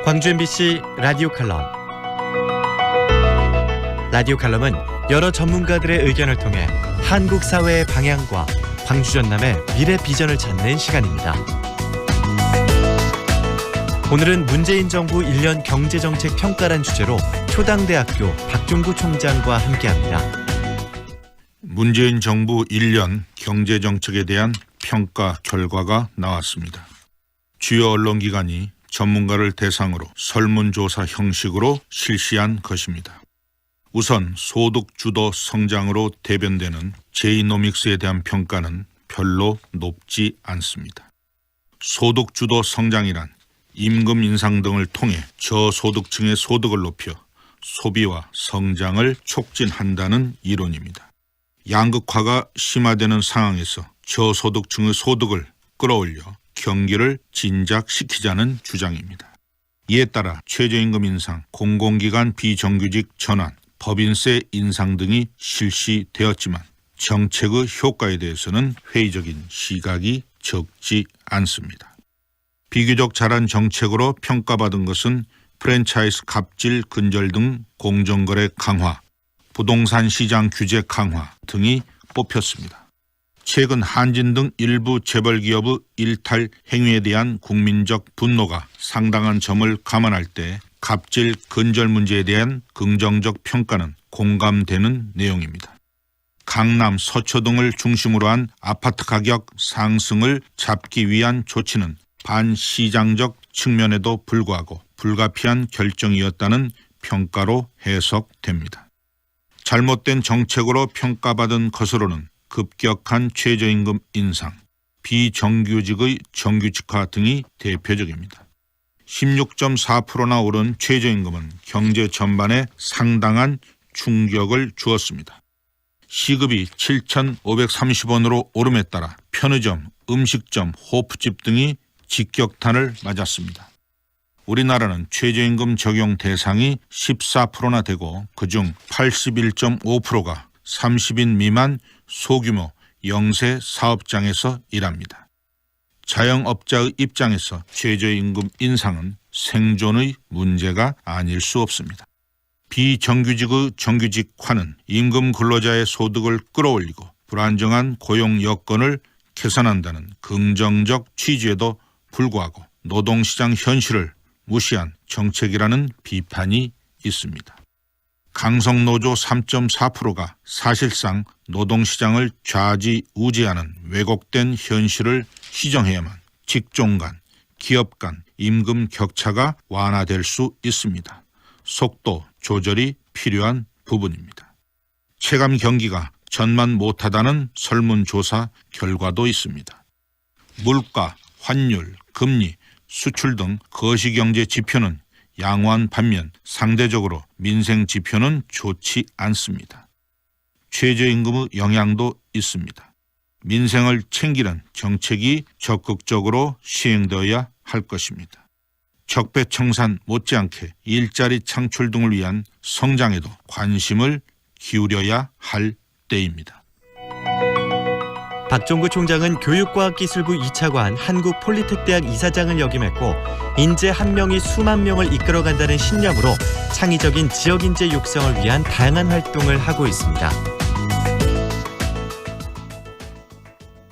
광주 MBC 라디오 칼럼. 라디오 칼럼은 여러 전문가들의 의견을 통해 한국 사회의 방향과 광주 전남의 미래 비전을 찾는 시간입니다. 오늘은 문재인 정부 1년 경제정책 평가란 주제로 초당대학교 박종구 총장과 함께합니다. 문재인 정부 1년 경제정책에 대한 평가 결과가 나왔습니다. 주요 언론기관이 전문가를 대상으로 설문조사 형식으로 실시한 것입니다. 우선 소득주도 성장으로 대변되는 제이노믹스에 대한 평가는 별로 높지 않습니다. 소득주도 성장이란 임금 인상 등을 통해 저소득층의 소득을 높여 소비와 성장을 촉진한다는 이론입니다. 양극화가 심화되는 상황에서 저소득층의 소득을 끌어올려 경기를 진작시키자는 주장입니다. 이에 따라 최저임금 인상, 공공기관 비정규직 전환, 법인세 인상 등이 실시되었지만 정책의 효과에 대해서는 회의적인 시각이 적지 않습니다. 비교적 잘한 정책으로 평가받은 것은 프랜차이즈 갑질 근절 등 공정거래 강화, 부동산 시장 규제 강화 등이 뽑혔습니다. 최근 한진 등 일부 재벌기업의 일탈 행위에 대한 국민적 분노가 상당한 점을 감안할 때 갑질 근절 문제에 대한 긍정적 평가는 공감되는 내용입니다. 강남, 서초 등을 중심으로 한 아파트 가격 상승을 잡기 위한 조치는 반시장적 측면에도 불구하고 불가피한 결정이었다는 평가로 해석됩니다. 잘못된 정책으로 평가받은 것으로는 급격한 최저임금 인상, 비정규직의 정규직화 등이 대표적입니다. 16.4%나 오른 최저임금은 경제 전반에 상당한 충격을 주었습니다. 시급이 7,530원으로 오름에 따라 편의점, 음식점, 호프집 등이 직격탄을 맞았습니다. 우리나라는 최저임금 적용 대상이 14%나 되고 그중 81.5%가 30인 미만 소규모 영세 사업장에서 일합니다. 자영업자의 입장에서 최저임금 인상은 생존의 문제가 아닐 수 없습니다. 비정규직의 정규직화는 임금 근로자의 소득을 끌어올리고 불안정한 고용 여건을 개선한다는 긍정적 취지에도 불구하고 노동시장 현실을 무시한 정책이라는 비판이 있습니다. 강성노조 3.4%가 사실상 노동시장을 좌지우지하는 왜곡된 현실을 시정해야만 직종 간, 기업 간 임금 격차가 완화될 수 있습니다. 속도 조절이 필요한 부분입니다. 체감 경기가 전만 못하다는 설문조사 결과도 있습니다. 물가, 환율, 금리, 수출 등 거시경제 지표는 양호한 반면 상대적으로 민생 지표는 좋지 않습니다. 최저임금의 영향도 있습니다. 민생을 챙기는 정책이 적극적으로 시행되어야 할 것입니다. 적폐청산 못지않게 일자리 창출 등을 위한 성장에도 관심을 기울여야 할 때입니다. 박종구 총장은 교육과학기술부 2차관 한국폴리텍대학 이사장을 역임했고 인재 한 명이 수만 명을 이끌어간다는 신념으로 창의적인 지역인재 육성을 위한 다양한 활동을 하고 있습니다.